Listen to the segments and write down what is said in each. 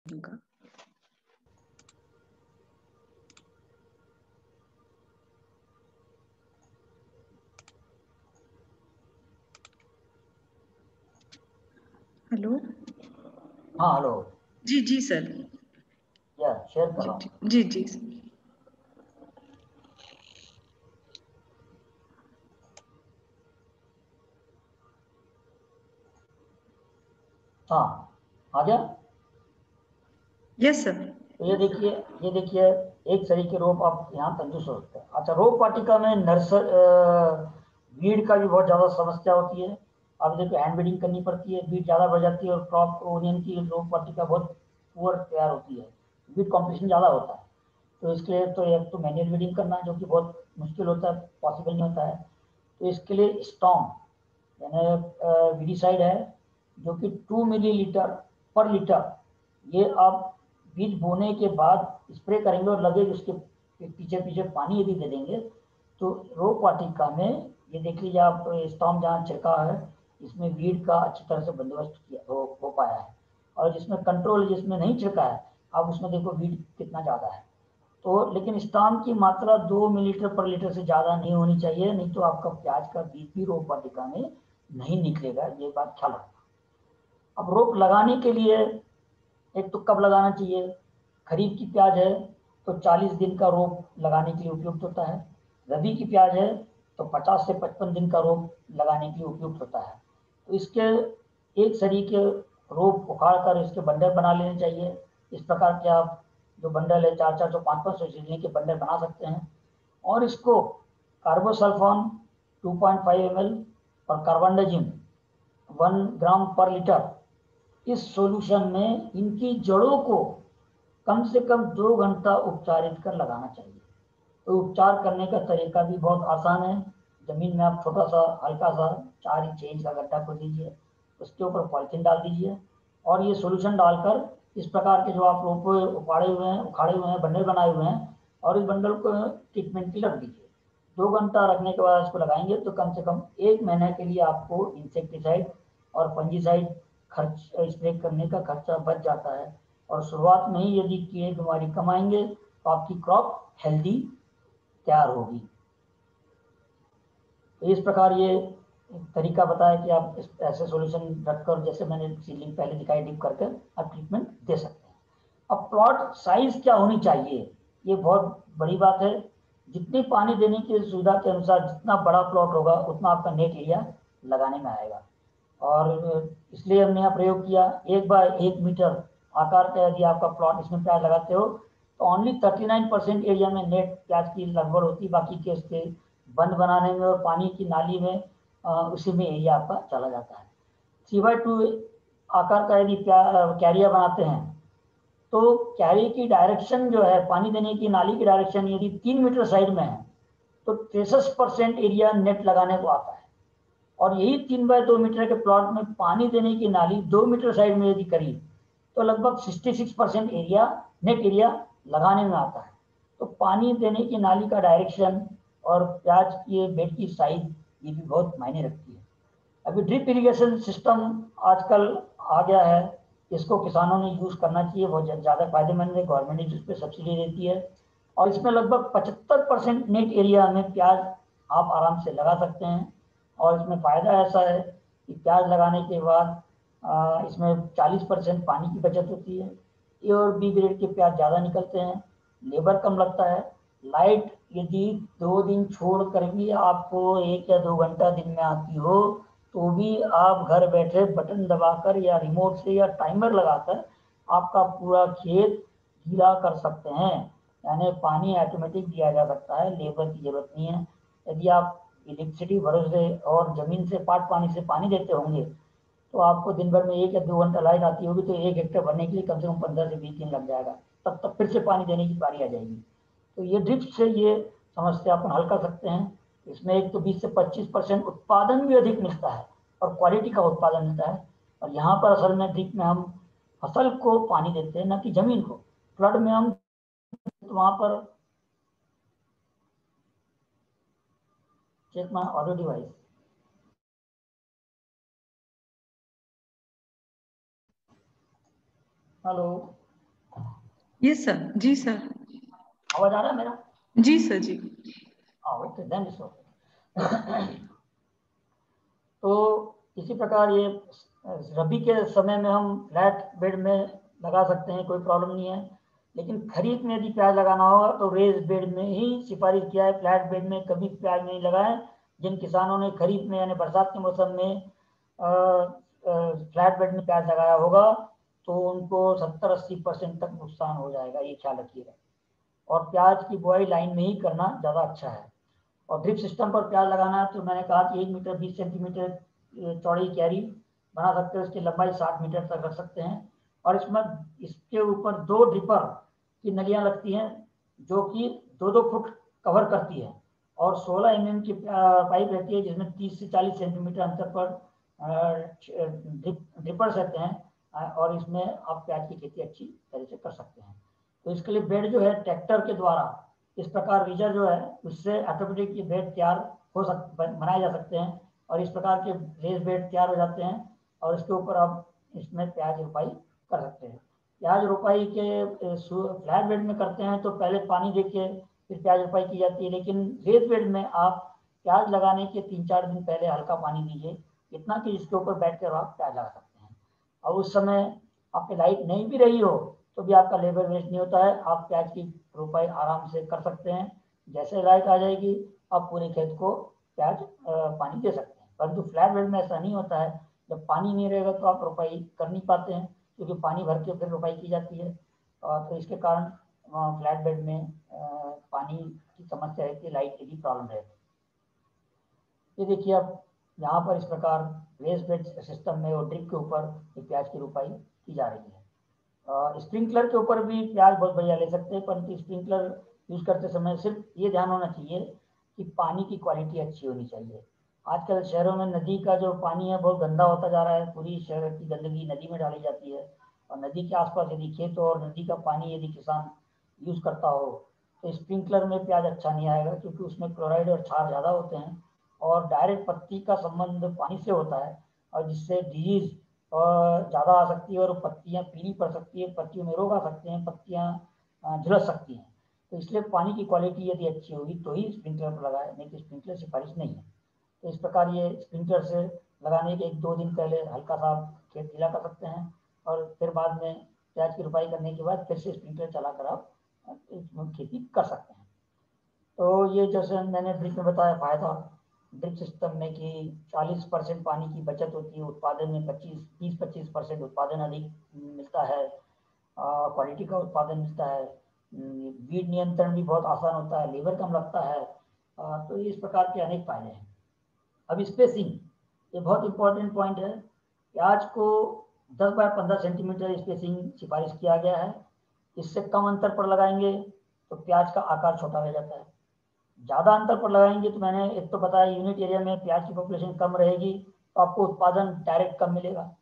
होगा। हेलो। हाँ हेलो। जी जी सर। या शेयर कर जी रहा हूँ। जी जी जी। हाँ आ गया। Yes sir. तो ये देखिए एक तरह के रोप आप यहाँ कंजूस हो सकते हैं। अच्छा, रोप वाटिका में वीड का भी बहुत ज़्यादा समस्या होती है। अब देखो हैंड बीडिंग करनी पड़ती है, वीड ज़्यादा बढ़ जाती है और क्रॉप ओनियन की रोप वाटिका बहुत पुअर तैयार होती है, वीड कॉम्पिटिशन ज़्यादा होता है। तो इसके लिए तो एक तो मैनुअल बीडिंग करना जो कि बहुत मुश्किल होता है, पॉसिबल नहीं होता है। तो इसके लिए स्टॉम यानी वीडीसाइड है जो कि 2 मिलीलीटर पर लीटर, ये आप बीज बोने के बाद स्प्रे करेंगे और लगे उसके पीछे पीछे पानी यदि दे देंगे तो रोप वाटिका में ये देख लीजिए आप स्टॉम जहाँ छिड़का है इसमें वीड का अच्छी तरह से बंदोबस्त हो पाया है। और जिसमें कंट्रोल जिसमें नहीं छिड़का है आप उसमें देखो वीड कितना ज़्यादा है। तो लेकिन स्टाम की मात्रा 2 मिलीलीटर पर लीटर से ज़्यादा नहीं होनी चाहिए, नहीं तो आपका प्याज का बीज भी रोप वाटिका में नहीं निकलेगा, ये बात ख्याल रखना। अब रोप लगाने के लिए एक तो कब लगाना चाहिए। खरीफ की प्याज है तो 40 दिन का रोप लगाने के लिए उपयुक्त होता है। रबी की प्याज है तो 50 से 55 दिन का रोप लगाने के लिए उपयुक्त होता है। तो इसके एक सरी के रोप उखाड़ कर इसके बंडल बना लेने चाहिए। इस प्रकार के आप जो बंडल है 400 500 सीजनी के बंडल बना सकते हैं। और इसको कार्बोसल्फोन 2.5 ml और कार्बनडाजिम 1 ग्राम पर लीटर, इस सॉल्यूशन में इनकी जड़ों को कम से कम 2 घंटा उपचारित कर लगाना चाहिए। तो उपचार करने का तरीका भी बहुत आसान है। जमीन में आप छोटा सा हल्का सा 4 इंच का गड्ढा खोद दीजिए, उसके ऊपर पॉलिथीन डाल दीजिए और ये सॉल्यूशन डालकर इस प्रकार के जो आप रोपे उखाड़े हुए हैं बंडल बनाए हुए हैं और इस बंडल को ट्रीटमेंट के लिए रख दीजिए। 2 घंटा रखने के बाद इसको लगाएंगे तो कम से कम 1 महीने के लिए आपको इंसेक्टिसाइड और फंजीसाइड खर्च स्प्रे करने का खर्चा बच जाता है। और शुरुआत में ही यदि कीड़े बीमारी कम आएंगे तो आपकी क्रॉप हेल्दी तैयार होगी। तो इस प्रकार ये तरीका बताया कि आप इस ऐसे सॉल्यूशन रखकर, जैसे मैंने सीलिंग पहले दिखाई, डिप करके आप ट्रीटमेंट दे सकते हैं। अब प्लॉट साइज क्या होनी चाहिए, ये बहुत बड़ी बात है। जितनी पानी देने की सुविधा के अनुसार जितना बड़ा प्लॉट होगा उतना आपका नेट एरिया लगाने में आएगा। और इसलिए हमने यहाँ प्रयोग किया 1 बाय 1 मीटर आकार का यदि आपका प्लॉट इसमें प्याज लगाते हो तो ओनली 39% एरिया में नेट प्याज की लगभग होती, बाकी के इसके बंद बनाने में और पानी की नाली में उसी में एरिया आपका चला जाता है। 3/2 आकार का यदि कैरियर बनाते हैं तो कैरी की डायरेक्शन जो है पानी देने की नाली की डायरेक्शन यदि 3 मीटर साइड में है तो 63% एरिया नेट लगाने को आता है। और यही 3/2 मीटर के प्लॉट में पानी देने की नाली 2 मीटर साइड में यदि करी तो लगभग 66% एरिया नेट एरिया लगाने में आता है। तो पानी देने की नाली का डायरेक्शन और प्याज की बेड की साइज ये भी बहुत मायने रखती है। अभी ड्रिप इरिगेशन सिस्टम आजकल आ गया है, इसको किसानों ने यूज करना चाहिए, बहुत ज़्यादा फायदेमंद है। गवर्नमेंट इस पर सब्सिडी देती है और इसमें लगभग 75% नेट एरिया में प्याज आप आराम से लगा सकते हैं। और इसमें फ़ायदा ऐसा है कि प्याज लगाने के बाद इसमें 40% पानी की बचत होती है। ए और बी ग्रेड के प्याज ज़्यादा निकलते हैं, लेबर कम लगता है। लाइट यदि 2 दिन छोड़ कर भी आपको 1 या 2 घंटा दिन में आती हो तो भी आप घर बैठे बटन दबाकर या रिमोट से या टाइमर लगाकर आपका पूरा खेत गीला कर सकते हैं। यानी पानी ऑटोमेटिक दिया जा सकता है, लेबर की जरूरत नहीं है। यदि आप इलेक्ट्रिसिटी भरोसे और जमीन से पाट पानी से पानी देते होंगे तो आपको दिन भर में 1 या 2 घंटा लाइट आती होगी तो 1 हेक्टेयर भरने के लिए कम से कम 15 से 20 दिन लग जाएगा, तब तक फिर से पानी देने की बारी आ जाएगी। तो ये ड्रिप से ये समस्या अपन हल कर सकते हैं। इसमें एक तो 20 से 25% उत्पादन भी अधिक मिलता है और क्वालिटी का उत्पादन मिलता है। और यहाँ पर असल में ड्रिप में हम फसल को पानी देते हैं, न कि जमीन को। फ्लड में हम तो वहाँ पर check my audio device. Hello. Yes sir, जी सर। आवाज आ रहा है मेरा? जी सर, जी। Okay, then it's okay. तो इसी प्रकार ये रबी के समय में हम फ्लैट बेड में लगा सकते हैं, कोई प्रॉब्लम नहीं है। लेकिन खरीफ में यदि प्याज लगाना होगा तो रेज बेड में ही सिफारिश किया है। फ्लैट बेड में कभी प्याज नहीं लगाएं। जिन किसानों ने खरीफ में यानी बरसात के मौसम में फ्लैट बेड में प्याज लगाया होगा तो उनको 70-80% तक नुकसान हो जाएगा, ये ख्याल रखिएगा। और प्याज की बुआई लाइन में ही करना ज़्यादा अच्छा है। और ड्रिप सिस्टम पर प्याज लगाना है तो मैंने कहा कि 1 मीटर 20 सेंटीमीटर चौड़ी क्यारी बना सकते हैं, उसकी लंबाई 60 मीटर तक रख सकते हैं। और इसमें इसके ऊपर 2 ड्रिपर की नलियां लगती हैं जो कि 2-2 फुट कवर करती है। और 16 mm की पाइप रहती है जिसमें 30 से 40 सेंटीमीटर अंतर पर ड्रिपर्स रहते हैं। और इसमें आप प्याज की खेती अच्छी तरह से कर सकते हैं। तो इसके लिए बेड जो है ट्रैक्टर के द्वारा इस प्रकार रीजर जो है उससे ऑटोमेटिक ये बेड तैयार बनाए जा सकते हैं। और इस प्रकार के रेस बेड तैयार हो जाते हैं और इसके ऊपर आप इसमें प्याज रोपाई कर सकते हैं। प्याज रोपाई के फ्लैट बेड में करते हैं तो पहले पानी दे के फिर प्याज रोपाई की जाती है। लेकिन रेस बेड में आप प्याज लगाने के 3-4 दिन पहले हल्का पानी दीजिए, इतना कि इसके ऊपर बैठ कर आप प्याज लगा सकते हैं। और उस समय आपकी लाइट नहीं भी रही हो तो भी आपका लेबर वेस्ट नहीं होता है, आप प्याज की रोपाई आराम से कर सकते हैं। जैसे लाइट आ जाएगी आप पूरे खेत को प्याज पानी दे सकते हैं। परंतु फ्लैट बेड में ऐसा नहीं होता है, जब पानी नहीं रहेगा तो आप रोपाई कर नहीं पाते हैं क्योंकि पानी भर के फिर रोपाई की जाती है। तो इसके कारण फ्लैट बेड में पानी की समस्या रहती है, लाइट की भी प्रॉब्लम रहती है। ये देखिए अब यहाँ पर इस प्रकार रेस बेड सिस्टम में और ड्रिप के ऊपर प्याज की रोपाई की जा रही है। स्प्रिंकलर के ऊपर भी प्याज बहुत बढ़िया ले सकते हैं, परंतु स्प्रिंकलर यूज करते समय सिर्फ ये ध्यान होना चाहिए कि पानी की क्वालिटी अच्छी होनी चाहिए। आजकल शहरों में नदी का जो पानी है बहुत गंदा होता जा रहा है, पूरी शहर की गंदगी नदी में डाली जाती है। और नदी के आसपास यदि खेत हो और नदी का पानी यदि किसान यूज करता हो तो स्प्रिंकलर में प्याज अच्छा नहीं आएगा क्योंकि उसमें क्लोराइड और क्षार ज़्यादा होते हैं और डायरेक्ट पत्ती का संबंध पानी से होता है और जिससे डिजीज ज़्यादा आ सकती है और पत्तियां पीली पड़ सकती है, पत्तियों में रोग आ सकते हैं, पत्तियां झुलस सकती हैं। तो इसलिए पानी की क्वालिटी यदि अच्छी होगी तो ही स्प्रिंकलर पर लगाए, नहीं तो स्प्रिंकलर सिफारिश नहीं है। तो इस प्रकार ये स्प्रिंकलर से लगाने के 1-2 दिन पहले हल्का सा खेत गीला कर सकते हैं और फिर बाद में प्याज की रोपाई करने के बाद फिर से स्प्रिंकलर चलाकर आप खेती कर सकते हैं। तो ये जैसे मैंने ड्रिप में बताया फायदा ड्रिप सिस्टम में कि 40% पानी की बचत होती है, उत्पादन में 20-25% उत्पादन अधिक मिलता है, क्वालिटी का उत्पादन मिलता है, वीड नियंत्रण भी बहुत आसान होता है, लेबर कम लगता है। तो इस प्रकार के अनेक फायदे हैं। अब स्पेसिंग ये बहुत इंपॉर्टेंट पॉइंट है। प्याज को 10 बाय 15 सेंटीमीटर स्पेसिंग सिफारिश किया गया है। इससे कम अंतर पर लगाएंगे तो प्याज का आकार छोटा रह जाता है, ज़्यादा अंतर पर लगाएंगे तो मैंने एक तो बताया यूनिट एरिया में प्याज की पॉपुलेशन कम रहेगी तो आपको उत्पादन डायरेक्ट कम मिलेगा।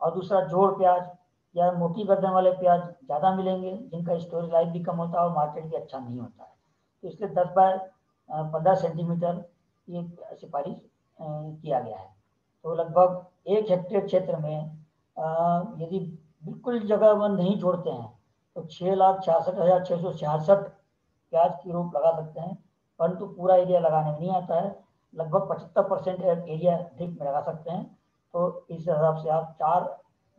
और दूसरा जोड़ प्याज या मोटी गर्दन वाले प्याज ज़्यादा मिलेंगे जिनका स्टोरेज लाइफ भी कम होता है और मार्केट भी अच्छा नहीं होता है। तो इसलिए 10 बाय 15 सेंटीमीटर ये सिफारिश किया गया है। तो लगभग 1 हेक्टेयर क्षेत्र में यदि बिल्कुल जगह वन नहीं छोड़ते हैं तो 6,66,666 प्याज की रोप लगा सकते हैं, परंतु पूरा एरिया लगाने में नहीं आता है। लगभग 75% एरिया ड्रिप में लगा सकते हैं। तो इस हिसाब से आप 4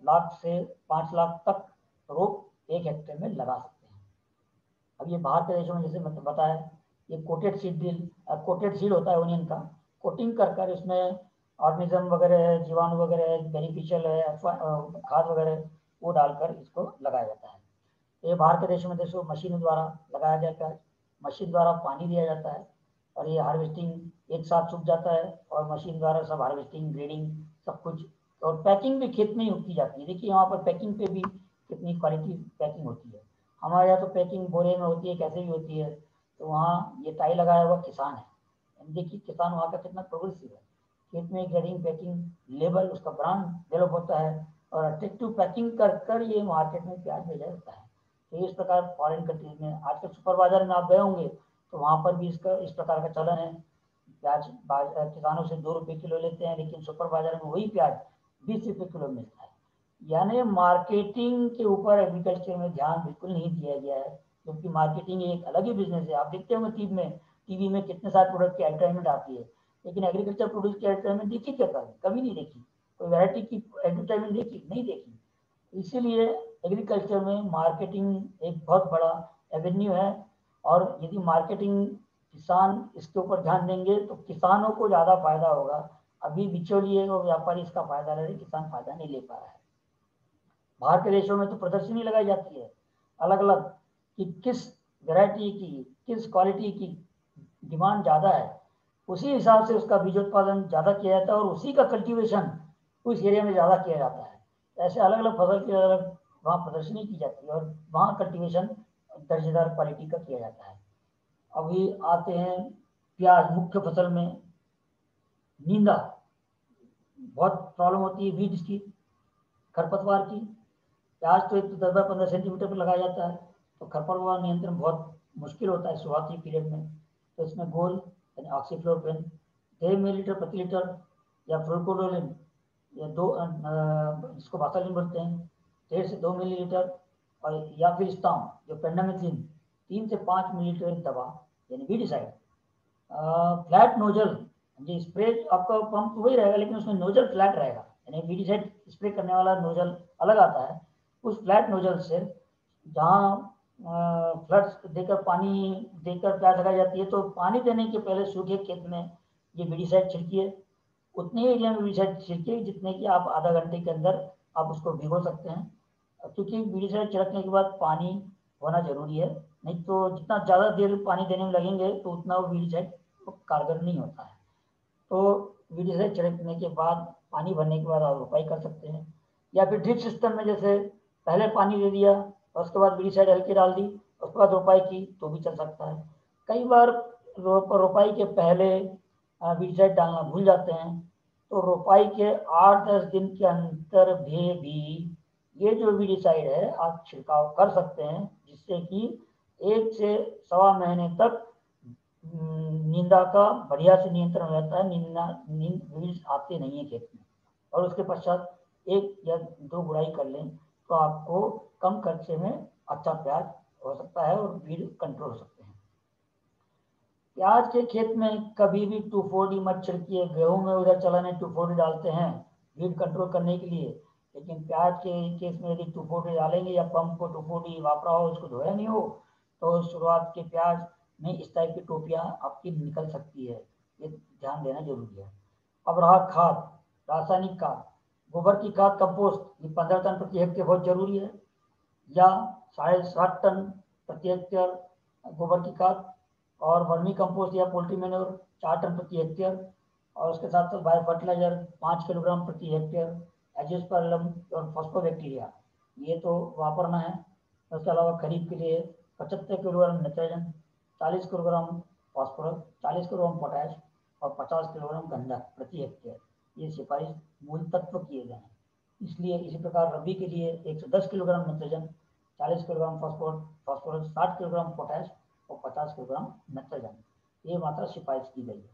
लाख से 5 लाख तक रोप 1 हेक्टेयर में लगा सकते हैं। अब ये बाहर के देशों में जैसे मतलब बताया ये कोटेड सीड होता है ओनियन का, कोटिंग कर कर इसमें ऑर्गेनिज्म वगैरह है, जीवाणु वगैरह है, बेनिफिशियल है, खाद वगैरह वो डालकर इसको लगाया जाता है। ये बाहर के देशों में देखो मशीनों द्वारा लगाया जाता है, मशीन द्वारा पानी दिया जाता है और ये हार्वेस्टिंग एक साथ सूख जाता है और मशीन द्वारा सब हार्वेस्टिंग ग्रेडिंग सब कुछ और पैकिंग भी खेत में ही की जाती है। देखिए यहाँ पर पैकिंग पे भी कितनी क्वालिटी पैकिंग होती है। हमारे यहाँ तो पैकिंग बोरे में होती है, कैसे भी होती है। तो वहाँ ये टाई लगाया हुआ किसान है, देखिए किसान वहाँ का कितना प्रोग्रेसिव है। खेत में ग्रेडिंग पैकिंग लेबल उसका ब्रांड डेवलप होता है और अट्रैक्टिव पैकिंग कर कर ये मार्केट में प्याज भेजा जाता है। तो इस प्रकार फॉरेन कंट्रीज में आजकल सुपर बाजार में आप गए होंगे तो वहाँ पर भी इसका इस प्रकार का चलन है। प्याज किसानों से 2 रुपये किलो लेते हैं लेकिन सुपर बाजार में वही प्याज 20 रुपये किलो मिलता है। यानी मार्केटिंग के ऊपर एग्रीकल्चर में ध्यान बिल्कुल नहीं दिया गया है, क्योंकि मार्केटिंग एक अलग ही बिजनेस है। आप देखते होंगे टीवी में कितने सारे प्रोडक्ट की एडवर्टाइजमेंट आती है, लेकिन एग्रीकल्चर प्रोड्यूस की एडवर्टाइजमेंट देखी क्या कभी नहीं देखी। कोई वैरायटी की एडवर्टाइजमेंट देखी नहीं देखी। इसीलिए एग्रीकल्चर में मार्केटिंग एक बहुत बड़ा एवेन्यू है, और यदि मार्केटिंग किसान इसके ऊपर ध्यान देंगे तो किसानों को ज़्यादा फायदा होगा। अभी बिचौलिए और व्यापारी इसका फायदा ले रहे, किसान फायदा नहीं ले पा रहा है। बाहर के देशों में तो प्रदर्शनी लगाई जाती है अलग अलग कि किस वैरायटी की, किस क्वालिटी की डिमांड ज़्यादा है, उसी हिसाब से उसका बीजोत्पादन ज़्यादा किया जाता है और उसी का कल्टीवेशन उस एरिया में ज़्यादा किया जाता है। ऐसे अलग अलग फसल की अलग अलग वहाँ प्रदर्शनी की जाती है और वहाँ कल्टीवेशन दर्जेदार क्वालिटी का किया जाता है। अभी आते हैं प्याज, मुख्य फसल में नींदा बहुत प्रॉब्लम होती है, वीड्स की, खरपतवार की। प्याज तो एक तो 10 बाय 15 सेंटीमीटर पर लगाया जाता है, तो खरपतवार नियंत्रण बहुत मुश्किल होता है शुरुआती पीरियड में। तो इसमें गोल यानी ऑक्सीफ्लोरोक्विन 1.5 मिलीलीटर प्रति लीटर, या फ्लोरोकोडोलिन या जिसको बासालिन बोलते हैं 1.5 से 2 मिलीलीटर, और या फिर स्टाम जो पेंडामिथिन 3 से 5 मिलीलीटर दवा यानी वीडिसाइड। फ्लैट नोजल जी, स्प्रे आपका पंप वही रहेगा लेकिन उसमें नोजल फ्लैट रहेगा, यानी वीडिसाइड स्प्रे करने वाला नोजल अलग आता है। उस फ्लैट नोजल से जहाँ फ्लड्स देकर पानी देकर प्याज लगाई जाती है, तो पानी देने के पहले सूखे खेत में ये वीडिसाइड छिड़किए। उतने ही एरिया में वीडिसाइड छिड़किए जितने कि आप आधा घंटे के अंदर आप उसको भिगो सकते हैं, क्योंकि वीडिसाइड छिड़कने के बाद पानी होना जरूरी है। नहीं तो जितना ज़्यादा देर पानी देने में लगेंगे तो उतना वो वीडिसाइड कारगर नहीं होता है। तो वीडिसाइड छिड़कने के बाद, पानी भरने के बाद आप रोपाई कर सकते हैं, या फिर ड्रिप सिस्टम में जैसे पहले पानी दे दिया और उसके बाद वीडिसाइड हल्की डाल दी, उसके बाद रोपाई की तो भी चल सकता है। कई बार रोपाई के पहले वीडिसाइड डालना भूल जाते हैं, तो रोपाई के 8-10 दिन के अंतर भी ये जो वीडिसाइड है आप छिड़काव कर सकते हैं, जिससे कि 1 से सवा महीने तक नींदा का बढ़िया से नियंत्रण हो जाता है। नींद बीज आते नहीं है खेत में, और उसके पश्चात 1 या 2 गुड़ाई कर लें तो आपको कम खर्चे में अच्छा प्याज हो सकता है और बीज कंट्रोल हो सकते हैं। प्याज के खेत में कभी भी 2,4-D मत छिड़किए। गेहूं में उधर चलाने 2,4-D डालते हैं वीड कंट्रोल करने के लिए, लेकिन प्याज के केस में यदि 2,4-D डालेंगे या पंप को 2,4-D वापरा हो, उसको धोया नहीं हो, तो शुरुआत के प्याज में इस टाइप की टोपियाँ आपकी निकल सकती है। ये ध्यान देना जरूरी है। अब रहा खाद, रासायनिक खाद, गोबर की खाद कंपोस्ट, ये 15 टन प्रति हेक्टेयर बहुत जरूरी है, या 7.5 टन प्रति हेक्टेयर गोबर की खाद, और वर्मी कंपोस्ट या पोल्ट्री मैन्योर 4 टन प्रति हेक्टेयर, और उसके साथ साथ बायो फर्टिलाइजर 5 किलोग्राम प्रति हेक्टेयर, एजियोस्पर्मम और फॉस्फोबैक्टीरिया ये तो वापरना है। उसके अलावा खरीफ के लिए 75 kilogram nitrogen, 40 kilogram phosphorus, 40 kilogram potash और 50 किलोग्राम गंधक प्रति हेक्टेयर ये सिफारिश मूल तत्व किए गए हैं। इसलिए इसी प्रकार रबी के लिए 110 kilogram nitrogen, 40 kilogram phosphorus, 60 kilogram potash और 50 किलोग्राम नाइट्रोजन ये मात्रा सिफारिश की गई है।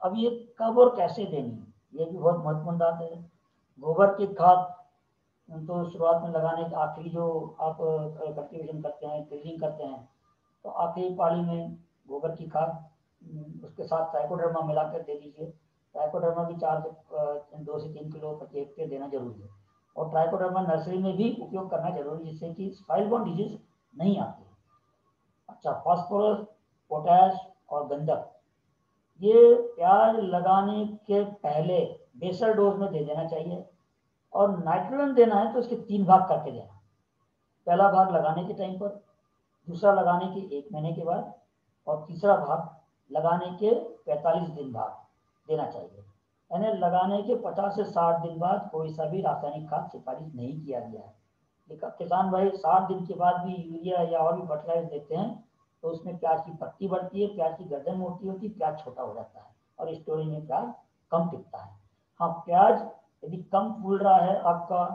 अब ये कब और कैसे देनी है ये भी बहुत महत्वपूर्ण बात है। गोबर की खाद तो शुरुआत में लगाने के आखिरी जो आप कल्टीवेशन करते हैं, ड्रिलिंग करते हैं, तो आखिरी पाली में गोबर की खाद उसके साथ ट्राइकोडर्मा मिलाकर दे दीजिए। ट्राइकोडर्मा भी 2 से 3 किलो प्रति हेक्टेयर देना जरूरी है, और ट्राइकोडर्मा नर्सरी में भी उपयोग करना जरूरी है जिससे कि सॉइल बोर्न डिजीज नहीं आती है। अच्छा, फास्फोरस, पोटैश और गंधक ये प्याज लगाने के पहले बेसल डोज में दे देना चाहिए, और नाइट्रोजन देना है तो इसके 3 भाग करके देना। पहला भाग लगाने के टाइम पर, दूसरा लगाने के 1 महीने के बाद, और तीसरा भाग लगाने के 45 दिन बाद देना चाहिए। यानी लगाने के 50 से 60 दिन बाद कोई सा भी रासायनिक खाद सिफारिश नहीं किया गया है। लेकिन किसान भाई 60 दिन के बाद भी यूरिया या और भी फर्टिलाइजर देते हैं, तो उसमें प्याज की पत्ती बढ़ती है, प्याज की गर्दन मोटी होती है, प्याज छोटा हो जाता है और स्टोरेज में प्याज कम टिकता है। हाँ, प्याज यदि कम फूल रहा है आपका,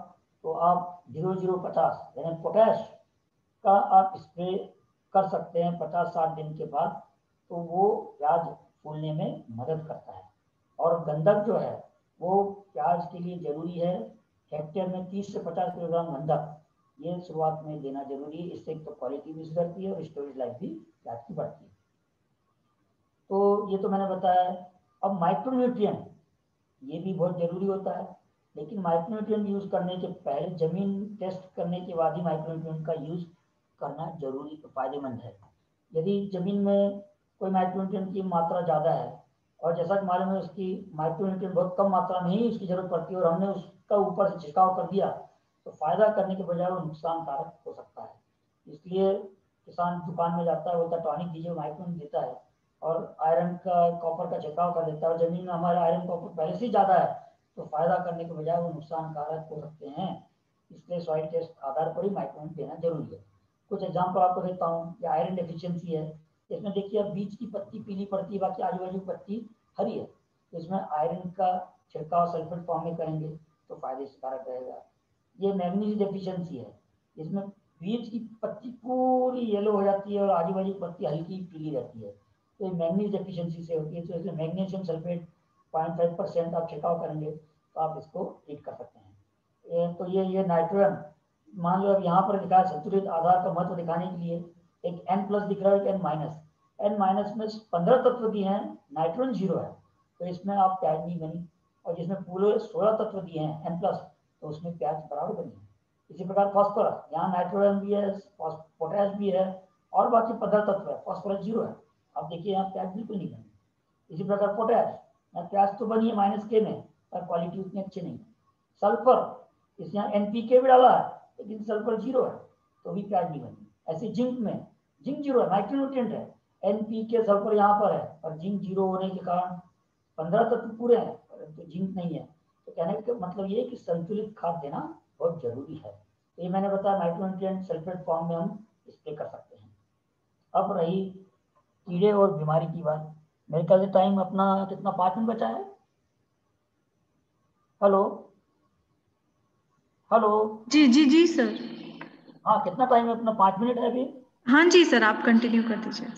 तो आप 0050 यानी पोटैश का आप स्प्रे कर सकते हैं 50-60 दिन के बाद, तो वो प्याज फूलने में मदद करता है। और गंधक जो है वो प्याज के लिए जरूरी है, हेक्टेयर में 30 से 50 किलोग्राम गंधक ये शुरुआत में देना जरूरी है। इससे तो क्वालिटी भी सुधरती है और स्टोरेज लाइफ भी प्याज की बढ़ती है। तो ये तो मैंने बताया। अब माइक्रोन्यूट्रिएंट ये भी बहुत जरूरी होता है, लेकिन माइक्रोन्यूट्रिएंट यूज करने के पहले जमीन टेस्ट करने के बाद ही माइक्रोन्यूट्रिएंट का यूज करना जरूरी फायदेमंद है। यदि जमीन में कोई माइक्रोन्यूट्रिएंट की मात्रा ज़्यादा है और जैसा कि मालूम है उसकी माइक्रोन्यूट्रिएंट बहुत कम मात्रा में ही उसकी जरूरत पड़ती है और हमने उसका ऊपर से छिड़काव कर दिया तो फायदा करने के बजाय वो नुकसानकारक हो सकता है। इसलिए किसान दुकान में जाता है, बोलता है टॉनिक दीजिए, माइक्रोन्यूट्रिएंट देता है और आयरन का कॉपर का छिड़काव कर देता है और जमीन में हमारा आयरन कॉपर पहले से ज़्यादा है तो फायदा करने के बजाय वो नुकसानकारक हो सकते हैं। इसलिए सॉइल टेस्ट आधार पर ही माइक्रोन्यूट्रिएंट देना जरूरी है। कुछ एग्जाम्पल आपको देता हूँ। ये आयरन डेफिशिएंसी है, इसमें देखिए बीच की पत्ती पीली पड़ती है, बाकी आजू बाजू पत्ती हरी है। तो इसमें आयरन का छिड़काव सल्फेट फॉर्म में करेंगे तो फायदेकारक रहेगा। ये मैग्नीज डेफिशिएंसी है, इसमें बीच की पत्ती पूरी येलो हो जाती है और आजू बाजू पत्ती हल्की पीली रहती है, तो ये मैग्नीज डेफिशिएंसी से होती है। तो इसमें मैग्नीशियम सल्फेट 0.5% आप छिड़काव करेंगे तो आप इसको ट्रीट कर सकते हैं। तो ये नाइट्रोजन मान लो अब यहाँ पर लिखा है संतुलित आधार का महत्व दिखाने के लिए एक N+ दिख रहा है, एक N- में 15 तत्व दिए हैं, नाइट्रोजन 0 है तो इसमें आप प्याज नहीं बनी, और जिसमें पूरे 16 तत्व दिए हैं N+ तो उसमें प्याज बराबर बनी है। इसी प्रकार फास्फोरस, यहाँ नाइट्रोजन भी है, पोटाश भी है और बाकी 15 तत्व है, फास्फोरस 0 है। अब देखिए यहाँ प्याज बिल्कुल नहीं बनी। इसी प्रकार पोटाश, यहाँ प्याज तो बनी है -K में पर क्वालिटी उतनी अच्छी नहीं है। सल्फर, इस यहाँ NPK भी डाला है लेकिन सल्फर 0 है तो भी प्याज नहीं बनी। ऐसे जिंक में, जिंक 0 है, माइक्रोन्यूट्रिएंट है, NPK सल्फर यहाँ पर है और जिंक 0 होने के कारण 15 तत्व पूरे हैं परंतु जिंक नहीं है। तो कहने का मतलब ये है कि संतुलित खाद देना बहुत जरूरी है। तो ये मैंने बताया माइक्रोन्यूट्रिएंट सल्फेट फॉर्म में हम स्प्रे कर सकते हैं। अब रही कीड़े और बीमारी की बात। मेरे ख्याल से टाइम अपना कितना, 5 मिनट बचा है। Hello hello. जी जी जी सर। हाँ कितना टाइम है अपना, 5 मिनट है अभी। हाँ जी सर, आप कंटिन्यू कर दीजिए।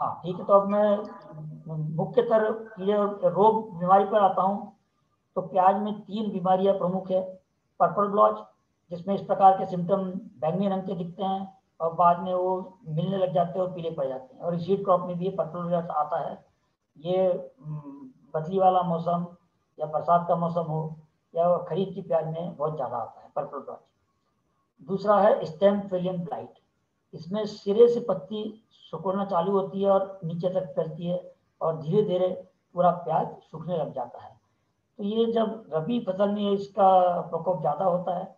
हाँ ठीक है, तो अब मैं मुख्यतर कीड़े और रोग बीमारी पर आता हूँ। तो प्याज में 3 बीमारियां प्रमुख है। पर्पल ब्लॉच, जिसमें इस प्रकार के सिम्टम बैंगनी रंग के दिखते हैं और बाद में वो मिलने लग जाते हैं और पीले पड़ जाते हैं, और सीड क्रॉप में भी ये पर्पल ब्लॉच आता है। ये बदली वाला मौसम या बरसात का मौसम हो या खरीफ की प्याज में बहुत ज़्यादा आता है पर्पल ब्लॉच। दूसरा है स्टेम फेलियम ब्लाइट, इसमें सिरे से पत्ती सिकुड़ना चालू होती है और नीचे तक फैलती है और धीरे धीरे पूरा प्याज सूखने लग जाता है। तो ये जब रबी फसल में इसका प्रकोप ज़्यादा होता है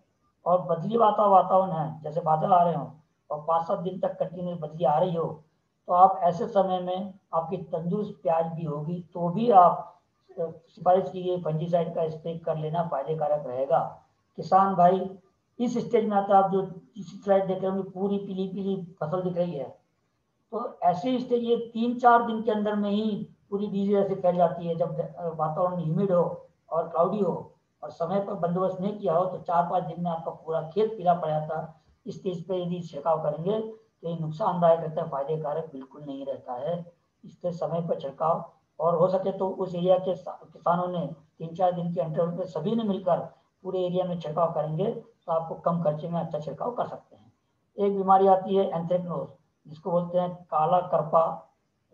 और बदली वातावरण है, जैसे बादल आ रहे हों और 5-7 दिन तक कंटिन्यू बदली आ रही हो, तो आप ऐसे समय में आपकी तंदुरुस्त प्याज भी होगी तो भी आप सिफारिश की गई फंजीसाइड का स्प्रे कर लेना फायदेकारक रहेगा। किसान भाई इस स्टेज में आता है, आप जो स्लाइड देख रहे होंगे पूरी पीली पीली फसल दिख रही है, तो ऐसे स्टेज ये 3-4 दिन के अंदर में ही पूरी डिजीज ऐसे फैल जाती है। जब वातावरण ह्यूमिड हो और क्लाउडी हो और समय पर बंदोबस्त नहीं किया हो तो 4-5 दिन में आपका पूरा खेत पीला पड़ जाता है। इस स्टेज पे यदि छिड़काव करेंगे तो ये नुकसानदायक रहता है, फायदेकारक बिल्कुल नहीं रहता है। इसके समय पर छिड़काव, और हो सके तो उस एरिया के किसानों ने 3-4 दिन के इंटरवल पे सभी ने मिलकर पूरे एरिया में छिड़काव करेंगे तो आपको कम खर्चे में अच्छा छिड़काव कर सकते हैं। एक बीमारी आती है एंथ्रेक्नोज, जिसको बोलते हैं काला करपा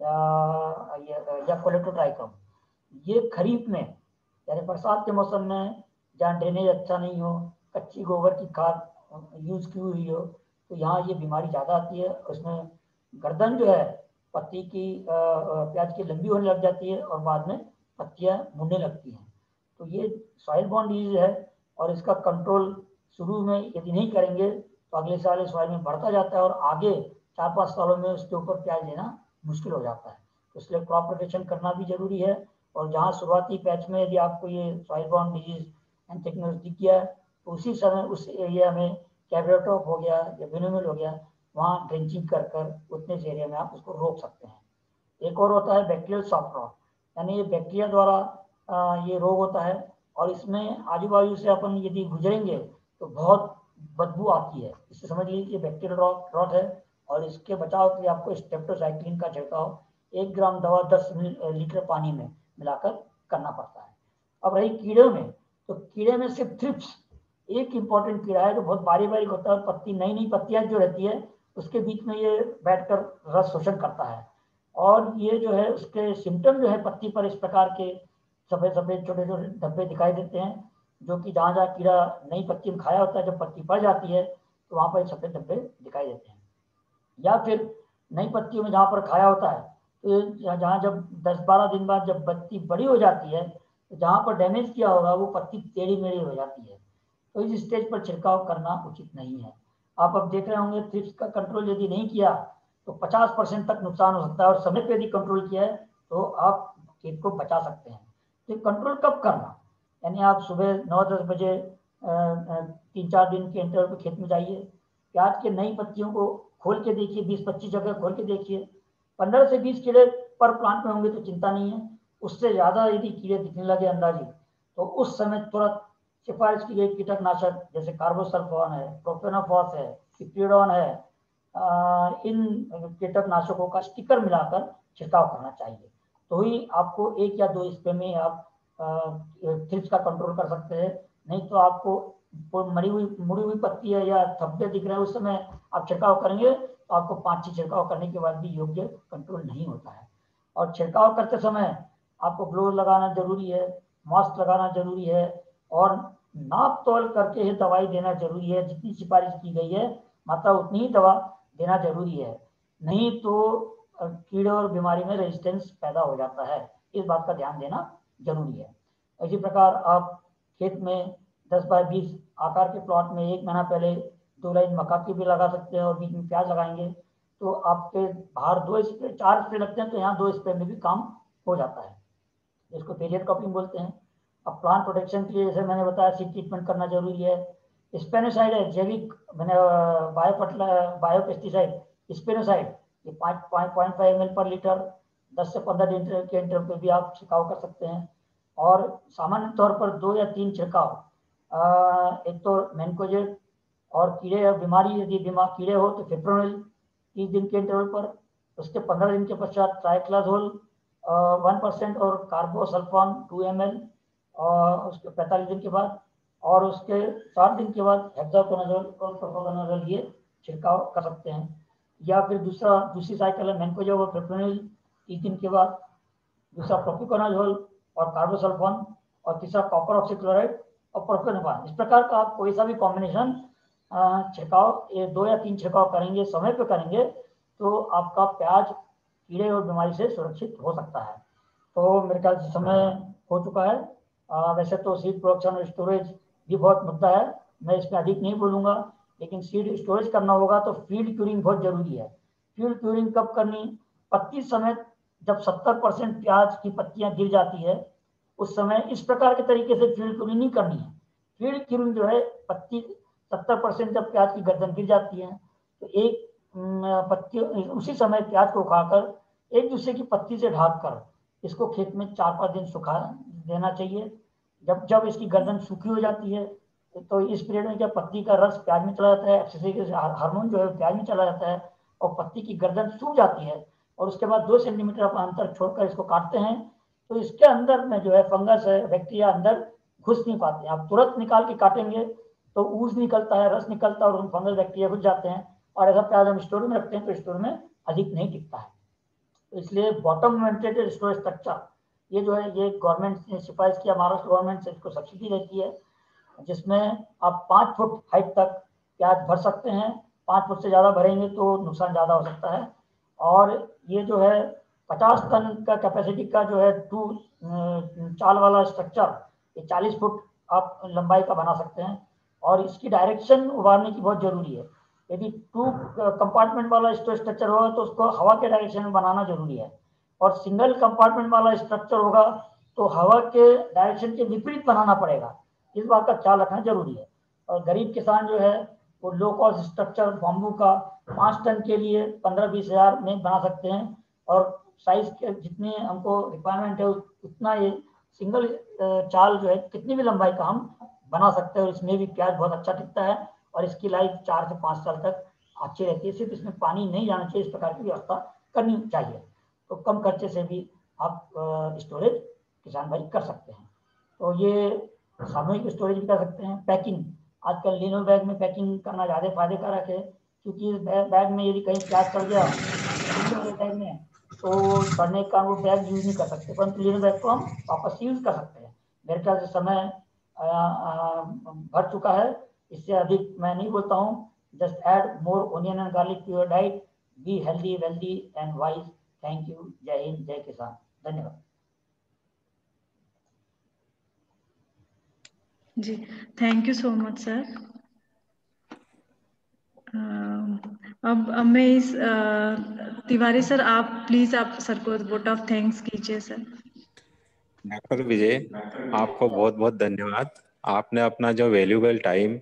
या कोलेटोट्राइकम। ये खरीफ में यानी बरसात के मौसम में जहाँ ड्रेनेज अच्छा नहीं हो, कच्ची गोबर की खाद यूज की हुई हो, तो यहाँ ये बीमारी ज़्यादा आती है। उसमें गर्दन जो है पत्ती की प्याज की लंबी होने लग जाती है और बाद में पत्तियाँ मुड़ने लगती हैं। तो ये सॉइल बॉर्न डिजीज है और इसका कंट्रोल शुरू में यदि नहीं करेंगे तो अगले साल इस सॉइल में बढ़ता जाता है और आगे 4-5 सालों में उसके ऊपर प्याज लेना मुश्किल हो जाता है। तो इसलिए क्रॉप रोटेशन करना भी जरूरी है। और जहाँ शुरुआती पैच में यदि आपको ये सॉइल बॉर्न डिजीज एंथ्रेक्नोज दिख गया है तो उसी समय उस एरिया में कैब्रेटॉप हो गया या विनोमिल हो गया, वहाँ ड्रेंचिंग कर कर उतने से एरिया में आप उसको रोक सकते हैं। एक और होता है बैक्टीरियल सॉफ्ट रॉट, यानी ये बैक्टीरिया द्वारा ये रोग होता है और इसमें आजू बाजू से अपन यदि गुजरेंगे तो बहुत बदबू आती है। इससे समझ लीजिए कि बैक्टीरियल रॉट है और इसके बचाव के लिए आपको स्ट्रेप्टोसाइक्लिन का छिड़काव 1 ग्राम दवा 10 लीटर पानी में मिलाकर करना पड़ता है। अब रही कीड़ों में, तो कीड़े में सिर्फ थ्रिप्स एक इम्पोर्टेंट कीड़ा है जो बहुत बारीक बारीक होता है, पत्ती नई नई पत्तियां जो रहती है उसके बीच में ये बैठकर रस शोषण करता है। और ये जो है उसके सिम्टम जो है पत्ती पर इस प्रकार के सफेद सफेद छोटे छोटे धब्बे दिखाई देते हैं, जो कि जहाँ जहाँ कीड़ा नई पत्ती में खाया होता है, जब पत्ती पड़ जाती है तो वहाँ पर सफेद धब्बे दिखाई देते हैं। या फिर नई पत्तियों में जहाँ पर खाया होता है तो जहाँ जब 10-12 दिन बाद जब पत्ती बड़ी हो जाती है तो जहाँ पर डैमेज किया होगा वो पत्ती टेढ़ी मेढ़ी हो जाती है, तो इस स्टेज पर छिड़काव करना उचित नहीं है। आप अब देख रहे होंगे थ्रिप्स का कंट्रोल यदि नहीं किया तो 50% तक नुकसान हो सकता है, और समय पे यदि कंट्रोल किया है तो आप खेत को बचा सकते हैं। तो कंट्रोल कब करना, यानी आप सुबह 9-10 बजे 3-4 दिन के इंटरवल पे खेत में जाइए, प्याज के नई पत्तियों को खोल के देखिए, 20-25 जगह खोल के देखिए। 15 से 20 कीड़े पर प्लांट में होंगे तो चिंता नहीं है, उससे ज़्यादा यदि कीड़े दिखने लगे अंदाजी तो उस समय तुरंत सिफारिश की गई कीटनाशक जैसे कार्बोसल्फोन है, प्रोफेनोफॉस है, पिप्रिडोन है, इन कीटनाशकों का स्टिकर मिलाकर छिड़काव करना चाहिए, तो ही आपको 1 या 2 स्प्रे में आप थ्रिप्स का कंट्रोल कर सकते हैं। नहीं तो आपको मुड़ी हुई पत्ती है या धब्बे दिख रहे हैं उस समय आप छिड़काव करेंगे तो आपको 5-6 छिड़काव करने के बाद भी योग्य कंट्रोल नहीं होता है। और छिड़काव करते समय आपको ग्लोव लगाना जरूरी है, मास्क लगाना जरूरी है, और नाप तोल करके ही दवाई देना जरूरी है। जितनी सिफारिश की गई है मात्रा उतनी ही दवा देना जरूरी है, नहीं तो कीड़े और बीमारी में रेजिस्टेंस पैदा हो जाता है। इस बात का ध्यान देना जरूरी है। इसी प्रकार आप खेत में 10x20 आकार के प्लॉट में 1 महीना पहले 2 लाइन मक्का की भी लगा सकते हैं और बीच में प्याज लगाएंगे तो आपके बाहर 2 स्प्रे 4 स्प्रे लगते हैं, तो यहाँ 2 स्प्रे में भी काम हो जाता है, इसको पेरियड क्रॉपिंग बोलते हैं। अब प्लांट प्रोटेक्शन के लिए जैसे मैंने बताया सीड ट्रीटमेंट करना जरूरी है। स्पेनोसाइड है जैविक मैंने बायो पेस्टिसाइड स्पेनोसाइड, ये 5.5 ml पर लीटर 10 से 15 दिन के इंटरवल पे भी आप छिड़काव कर सकते हैं। और सामान्य तौर पर 2 या 3 छिड़काव, एक तो मैनकोजेब, और कीड़े या बीमारी यदि कीड़े हो तो फिप्रोनिल 30 दिन के इंटरवल पर, उसके 15 दिन के पश्चात ट्राइक्लाजोल 1% और कार्बोसल्फोन 2 ml, और उसके 45 दिन के बाद, और उसके 60 दिन के बाद हेक्साकोनाजोल और प्रोपोकोनाजोल ये छिड़काव कर सकते हैं। या फिर दूसरी साइकिल है मैनकोजेब और फिप्रोनिल 30 दिन के बाद, दूसरा प्रोपिकोनाजोल और कार्बोसल्फोन, और तीसरा कॉपर ऑक्सीक्लोराइड और प्रोपेनोफान। इस प्रकार का आप कोई सा भी कॉम्बिनेशन छिड़काव, ये 2 या 3 छिड़काव करेंगे, समय पे करेंगे तो आपका प्याज कीड़े और बीमारी से सुरक्षित हो सकता है। तो मेरे ख्याल से समय हो चुका है। वैसे तो सीड प्रोडक्शन और स्टोरेज भी बहुत मुद्दा है, मैं इसमें अधिक नहीं बोलूँगा, लेकिन सीड स्टोरेज करना होगा तो फील्ड क्यूरिंग बहुत जरूरी है। फील्ड क्यूरिंग कब करनी, पत्ती समेत जब 70% प्याज की पत्तियां गिर जाती है उस समय इस प्रकार के तरीके से फील्ड क्यूरिंग नहीं करनी है। फील्ड क्यूरिंग जो है पत्ती 70% जब प्याज की गर्दन गिर जाती है तो एक पत्ती उसी समय प्याज को उखाड़कर एक दूसरे की पत्ती से ढाक कर इसको खेत में 4-5 दिन सुखा देना चाहिए। जब जब इसकी गर्दन सूखी हो जाती है तो इस पीरियड में क्या पत्ती का रस प्याज में चला जाता है, एब्सिसिक हार्मोन जो है प्याज में चला जाता है और पत्ती की गर्दन सूख जाती है, और उसके बाद 2 सेंटीमीटर का अंतर छोड़कर इसको काटते हैं तो इसके अंदर में जो है फंगस है, बैक्टीरिया अंदर घुस नहीं पाते हैं। आप तुरंत निकाल के काटेंगे तो ऊज निकलता है, रस निकलता है और फंगस बैक्टीरिया घुस जाते हैं, और ऐसा प्याज हम स्टोर में रखते हैं तो स्टोर में अधिक नहीं टिकता है। तो इसलिए बॉटम मोमेंटेड स्टोरेज स्ट्रक्चर ये जो है ये गवर्नमेंट ने सिफारिश किया, महाराष्ट्र गवर्नमेंट से इसको सब्सिडी देती है, जिसमें आप 5 फुट हाइट तक प्याज भर सकते हैं। 5 फुट से ज़्यादा भरेंगे तो नुकसान ज़्यादा हो सकता है। और ये जो है 50 टन का कैपेसिटी का जो है 2 चाल वाला स्ट्रक्चर, ये 40 फुट आप लंबाई का बना सकते हैं। और इसकी डायरेक्शन उभारने की बहुत जरूरी है। यदि 2 कंपार्टमेंट वाला स्ट्रक्चर होगा तो उसको हवा के डायरेक्शन में बनाना जरूरी है, और सिंगल कंपार्टमेंट वाला स्ट्रक्चर होगा तो हवा के डायरेक्शन के विपरीत बनाना पड़ेगा। इस बात का ख्याल रखना जरूरी है। और गरीब किसान जो है वो लो कॉस्ट स्ट्रक्चर बाम्बू का 5 टन के लिए 15-20 हज़ार में बना सकते हैं, और साइज के जितने हमको रिक्वायरमेंट है उतना ये सिंगल चाल जो है कितनी भी लंबाई का हम बना सकते हैं, और इसमें भी प्याज बहुत अच्छा टिकता है और इसकी लाइफ 4 से 5 साल तक अच्छी रहती है। सिर्फ इसमें पानी नहीं जाना चाहिए, इस प्रकार की व्यवस्था करनी चाहिए, तो कम खर्चे से भी आप स्टोरेज किसान भाई कर सकते हैं। तो ये सामूहिक स्टोरेज भी कर सकते हैं। पैकिंग आजकल लिनो बैग में पैकिंग करना ज़्यादा फायदेकारक है, क्योंकि इस बैग में यदि कहीं प्याज सड़ गया लिनो वाले बैग में, तो सड़ने का वो बैग यूज नहीं कर सकते, परंतु लिनो बैग को हम वापस यूज कर सकते हैं। मेरे ख्याल से समय भर चुका है, इससे अधिक मैं नहीं बोलता हूँ। Just add more onion and garlic to your diet, be healthy wealthy and wise. Thank you. जय हिंद, जय किसान। धन्यवाद। जी, thank you so much sir. अब मैं इस तिवारी सर, आप प्लीज आप सर को वोट ऑफ थैंक्स कीजिए सर। डॉक्टर विजय, आपको बहुत बहुत धन्यवाद। आपने अपना जो वैल्यूबल टाइम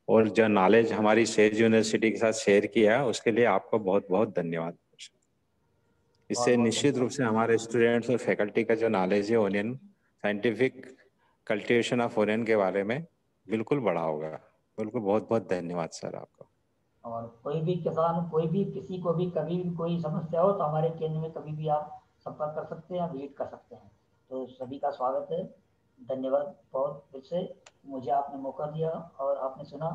और जो नॉलेज हमारी सेज यूनिवर्सिटी के साथ शेयर किया, उसके लिए आपको बहुत बहुत धन्यवाद। इससे निश्चित रूप से हमारे स्टूडेंट्स और फैकल्टी का जो नॉलेज है onion, scientific cultivation of onion के बारे में, बिल्कुल बढ़ा होगा। बिल्कुल, बहुत बहुत धन्यवाद सर आपको। और कोई भी किसान, कोई भी किसी को भी कभी भी कोई समस्या हो तो हमारे केंद्र में कभी भी आप संपर्क कर सकते हैं, विजिट कर सकते हैं। तो सभी का स्वागत है। धन्यवाद बहुत फिर से, मुझे आपने मौका दिया और आपने सुना,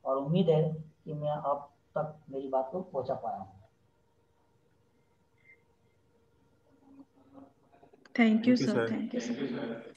और उम्मीद है कि मैं आप तक मेरी बात को पहुंचा पाया हूँ। Thank you sir, thank you sir.